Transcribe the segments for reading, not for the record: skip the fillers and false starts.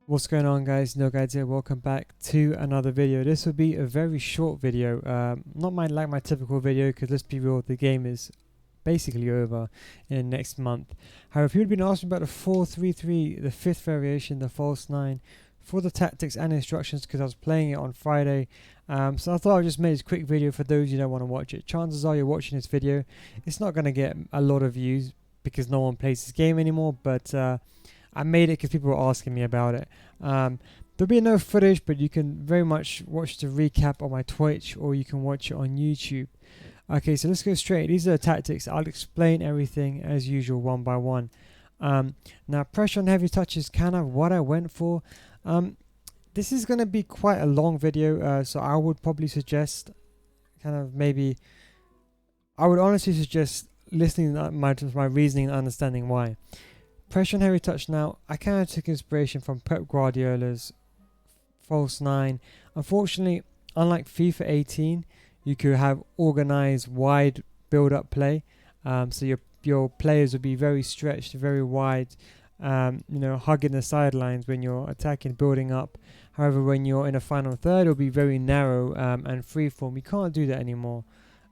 What's going on, guys? NealGuides here. Welcome back to another video. This will be a very short video, not like my typical video, because let's be real, the game is basically over in next month. However, people have been asking about the 4-3-3, the fifth variation, the false 9, for the tactics and instructions, because I was playing it on Friday. So I thought I'd just make this quick video for those who don't want to watch it. Chances are you're watching this video, it's not going to get a lot of views because no one plays this game anymore, but I made it because people were asking me about it. There'll be no footage, but you can very much watch the recap on my Twitch, or you can watch it on YouTube. Okay, so let's go straight. These are the tactics. I'll explain everything as usual, one by one. Now, pressure on heavy touch is kind of what I went for. This is going to be quite a long video, so I would probably suggest I would honestly suggest listening to my reasoning and understanding why. Pressure on heavy touch now, I kind of took inspiration from Pep Guardiola's false 9. Unfortunately, unlike FIFA 18, you could have organized wide build-up play. So your players would be very stretched, very wide, hugging the sidelines when you're attacking, building up. However, when you're in a final third, it'll be very narrow and freeform. You can't do that anymore.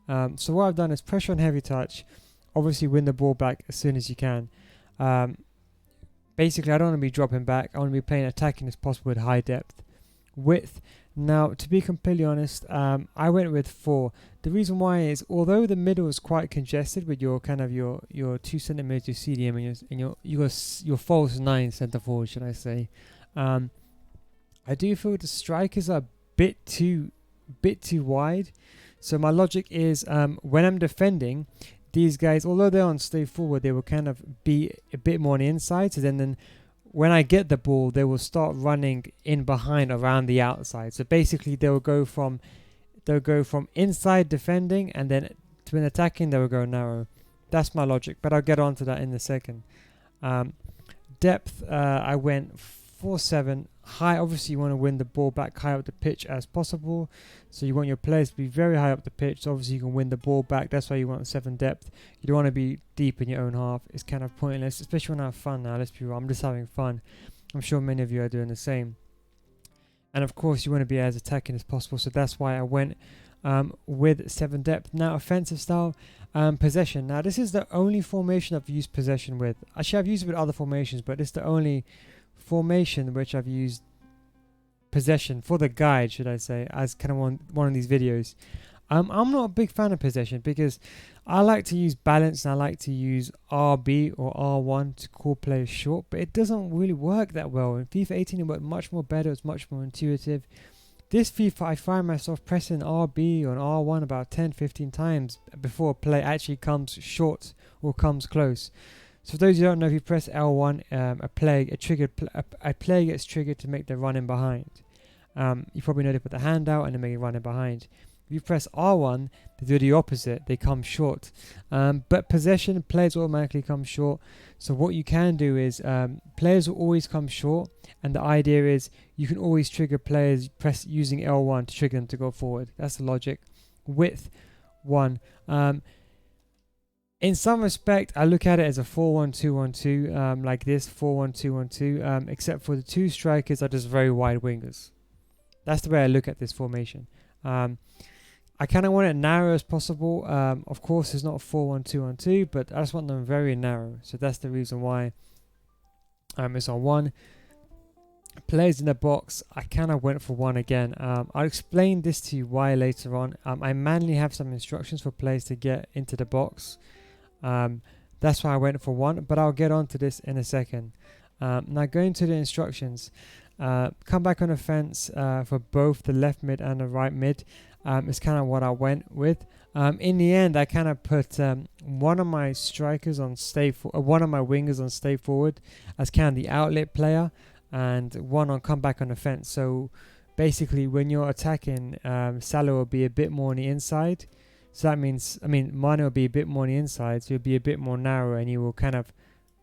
So what I've done is pressure on heavy touch. Obviously, win the ball back as soon as you can. Basically, I don't want to be dropping back. I want to be playing attacking as possible with high depth. Width. Now, to be completely honest, I went with 4. The reason why is, although the middle is quite congested with your 2 centimeters CDM and your false 9 centre forward, should I say, I do feel the strikers are a bit too wide. So my logic is, when I'm defending, these guys, although they're on stay forward, they will kind of be a bit more on the inside. So then when I get the ball, they will start running in behind around the outside. So basically, they'll go from inside defending, and then when attacking, they will go narrow. That's my logic, but I'll get onto that in a second. Depth, I went 4-7. High, obviously you want to win the ball back high up the pitch as possible. So you want your players to be very high up the pitch. So obviously you can win the ball back. That's why you want 7 depth. You don't want to be deep in your own half. It's kind of pointless, especially when I have fun now. Let's be real. I'm just having fun. I'm sure many of you are doing the same. And of course you want to be as attacking as possible. So that's why I went with 7 depth. Now offensive style, possession. Now this is the only formation I've used possession with. Actually I've used it with other formations, but it's the only formation which I've used possession for the guide, should I say, as kind of one of these videos. I'm not a big fan of possession because I like to use balance and I like to use RB or R1 to call players short, but it doesn't really work that well. In FIFA 18 it worked much more better, it's much more intuitive. This FIFA I find myself pressing RB or R1 about 10-15 times before a play actually comes short or comes close. So for those who don't know, if you press L1, a player gets triggered to make the run in behind. You probably know they put the hand out and they make it run in behind. If you press R1, they do the opposite. They come short. But possession, players automatically come short. So what you can do is players will always come short. And the idea is you can always trigger players using L1 to trigger them to go forward. That's the logic. Width, 1. In some respect, I look at it as a 4-1-2-1-2, like this, 4-1-2-1-2, except for the 2 strikers are just very wide wingers. That's the way I look at this formation. I kind of want it narrow as possible. Of course, it's not a 4-1-2-1-2, but I just want them very narrow. So that's the reason why it's on 1. Players in the box, I kind of went for 1 again. I'll explain this to you why later on. I manually have some instructions for players to get into the box. That's why I went for 1, but I'll get on to this in a second. Now going to the instructions, come back on offense for both the left mid and the right mid is kind of what I went with. In the end, I kind of put one of my strikers on one of my wingers on stay forward as kind of the outlet player, and 1 on come back on offense. So basically, when you're attacking, Salah will be a bit more on the inside. So that means, Mane will be a bit more on the inside, so you'll be a bit more narrow, and you will kind of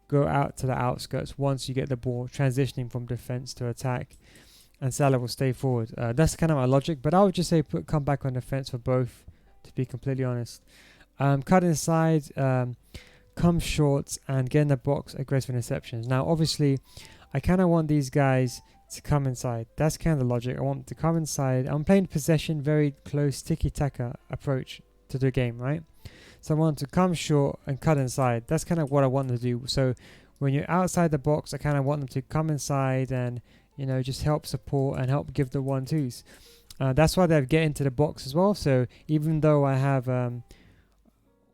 go out to the outskirts once you get the ball, transitioning from defense to attack, and Salah will stay forward. That's kind of my logic, but I would just say come back on defense for both, to be completely honest. Cut inside, come short, and get in the box, aggressive interceptions. Now, obviously, I kind of want these guys to come inside. That's kind of the logic. I want them to come inside. I'm playing possession, very close tiki-taka approach to the game, right? So I want to come short and cut inside. That's kind of what I want them to do. So when you're outside the box, I kind of want them to come inside and, you know, just help support and help give the 1-2s. That's why they get into the box as well. So even though I have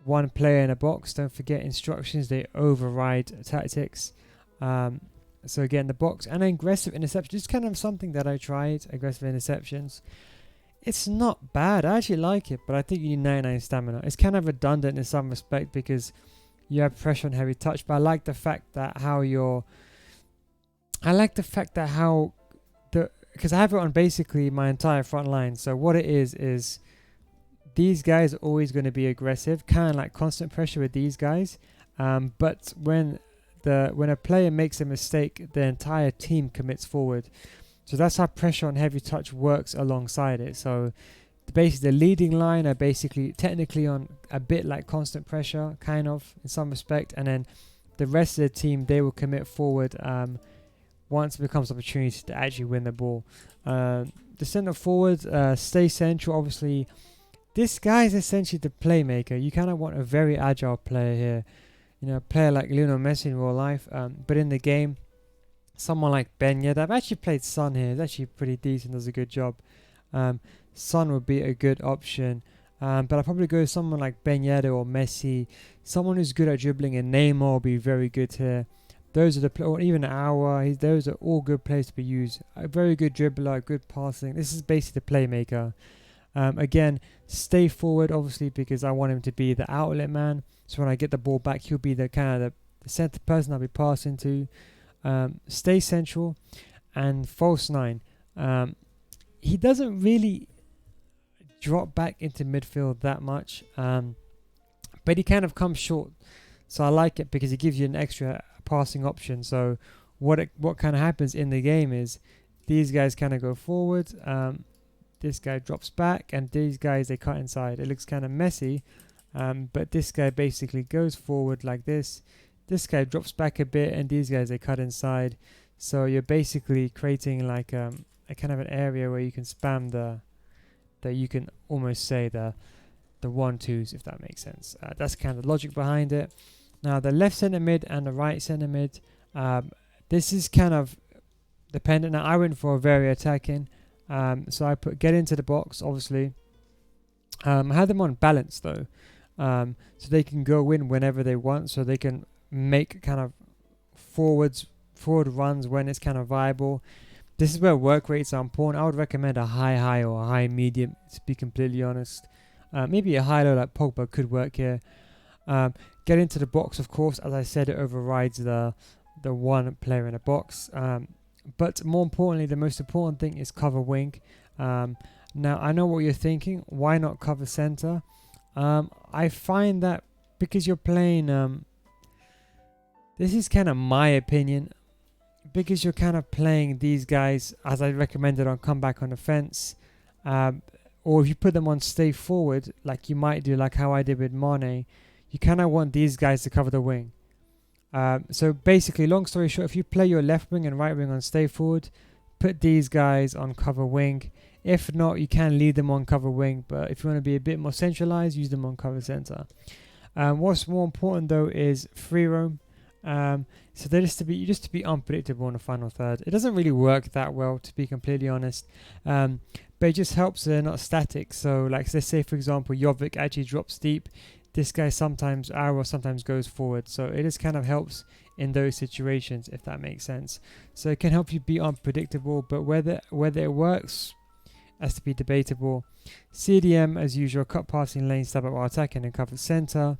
one player in a box, don't forget instructions, they override tactics. So again, the box and aggressive interception is kind of something that I tried, aggressive interceptions. It's not bad. I actually like it, but I think you need 99 stamina. It's kind of redundant in some respect because you have pressure on heavy touch, but I like the fact that because I have it on basically my entire front line. So what it is these guys are always going to be aggressive, kind of like constant pressure with these guys. But when a player makes a mistake, the entire team commits forward. So that's how pressure on heavy touch works alongside it. So basically the leading line are basically technically on a bit like constant pressure, kind of in some respect, and then the rest of the team, they will commit forward once it becomes opportunity to actually win the ball. The centre forward, stay central. Obviously, this guy is essentially the playmaker. You kind of want a very agile player here. You know, a player like Lionel Messi in real life, but in the game, someone like Ben Yedder. I've actually played Son here. He's actually pretty decent, does a good job. Son would be a good option. But I'll probably go with someone like Ben Yedder or Messi. Someone who's good at dribbling, and Neymar will be very good here. Those are or even Aouar. Those are all good players to be used. A very good dribbler, good passing. This is basically the playmaker. Again, stay forward, obviously, because I want him to be the outlet man. So when I get the ball back, he'll be the kind of the centre person I'll be passing to. Stay central and false 9. He doesn't really drop back into midfield that much, but he kind of comes short. So I like it because it gives you an extra passing option. So what kind of happens in the game is these guys kind of go forward. This guy drops back, and these guys, they cut inside. It looks kind of messy, but this guy basically goes forward like this. This guy drops back a bit, and these guys, they cut inside. So you're basically creating like a kind of an area where you can spam you can almost say the 1-2s, if that makes sense. That's kind of the logic behind it. Now the left centre mid and the right centre mid, this is kind of dependent. Now I went for a very attacking. So I put get into the box, obviously. I had them on balance though, so they can go in whenever they want. So they can make kind of forward runs when it's kind of viable. This is where work rates are important. I would recommend a high or a high medium, to be completely honest. Maybe a high low like Pogba could work here. Get into the box, of course. As I said, it overrides the one player in a box. But more importantly, the most important thing is cover wing. Now, I know what you're thinking. Why not cover center? I find that because you're playing... this is kind of my opinion. Because you're kind of playing these guys, as I recommended, on comeback on offense. Or if you put them on stay forward, like you might do, like how I did with Mane, you kind of want these guys to cover the wing. So basically, long story short, if you play your left wing and right wing on stay forward, put these guys on cover wing. If not, you can leave them on cover wing, but if you want to be a bit more centralized, use them on cover center. What's more important though is free roam. So they're just to be unpredictable in the final third. It doesn't really work that well, to be completely honest. But it just helps they're not static. So like let's say for example Jovic actually drops deep. This guy sometimes goes forward. So it just kind of helps in those situations, if that makes sense. So it can help you be unpredictable, but whether it works has to be debatable. CDM as usual, cut passing lane, stab out while attacking and cover center.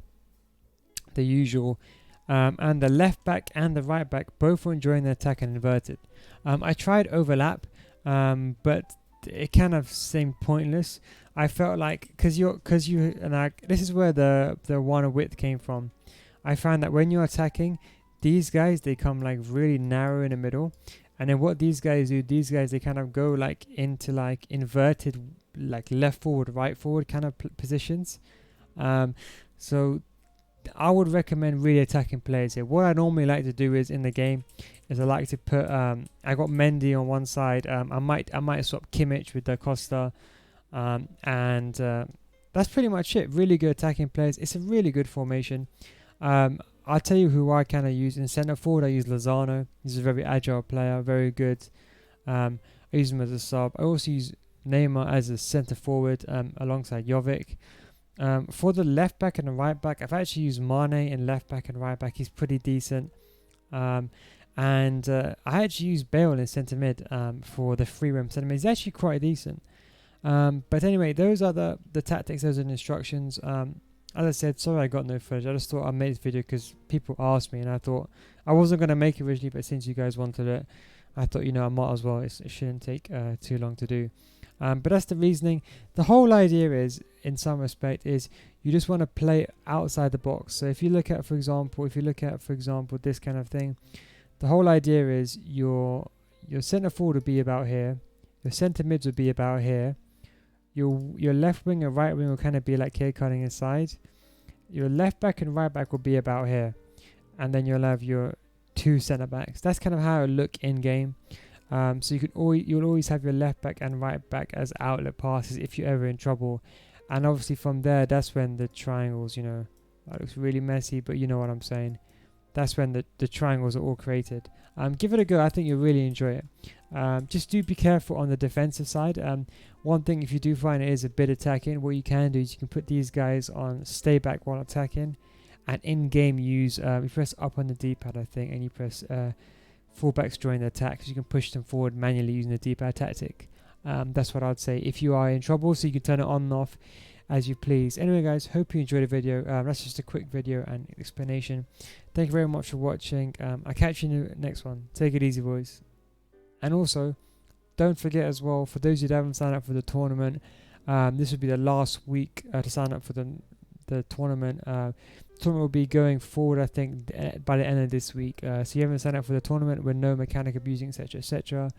The usual. And the left back and the right back both are enjoying the attack and inverted. I tried overlap, but it kind of seemed pointless. I felt like this is where the one width came from. I found that when you're attacking, these guys, they come like really narrow in the middle, and then what these guys do, they kind of go like into like inverted, like left forward, right forward kind of positions. So I would recommend really attacking players here. What I normally like to do is in the game is I like to put I got Mendy on one side. I might swap Kimmich with Da Costa, and that's pretty much it. Really good attacking players. It's a really good formation. I'll tell you who I kind of use in centre forward. I use Lozano. He's a very agile player, very good. I use him as a sub. I also use Neymar as a centre forward alongside Jovic. For the left back and the right back, I've actually used Mane in left back and right back. He's pretty decent. And I actually used Bale in centre mid for the free roam centre mid. He's actually quite decent. But anyway, those are the tactics, those are the instructions. As I said, sorry I got no footage. I just thought I'd make this video because people asked me, and I thought I wasn't going to make it originally, but since you guys wanted it, I thought, I might as well. It shouldn't take too long to do. But that's the reasoning. The whole idea is, in some respect, is you just want to play outside the box. So if you look at, for example, this kind of thing, the whole idea is your centre forward would be about here, your centre mids would be about here, your left wing and right wing will kind of be like here cutting inside, your left back and right back will be about here, and then you'll have your two centre backs. That's kind of how it look in game. So you'll always have your left back and right back as outlet passes if you're ever in trouble, and obviously from there, that's when the triangles, that looks really messy, but you know what I'm saying. That's when the triangles are all created. Give it a go. I think you'll really enjoy it. Just do be careful on the defensive side. One thing, if you do find it is a bit attacking, what you can do is you can put these guys on stay back while attacking, and in game use you press up on the D-pad, I think, and you press fullbacks join the attack, so you can push them forward manually using the D-pad tactic. That's what I'd say if you are in trouble, so you can turn it on and off as you please. Anyway guys, hope you enjoyed the video. That's just a quick video and explanation. Thank you very much for watching. I'll catch you in the next one. Take it easy, boys. And also, don't forget as well, for those who haven't signed up for the tournament, this will be the last week to sign up for the tournament. The tournament will be going forward, I think, by the end of this week. So you haven't signed up for the tournament with no mechanic abusing, etc., etc.,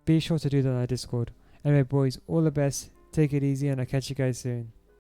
be sure to do that on our Discord. Anyway, boys, all the best. Take it easy, and I'll catch you guys soon.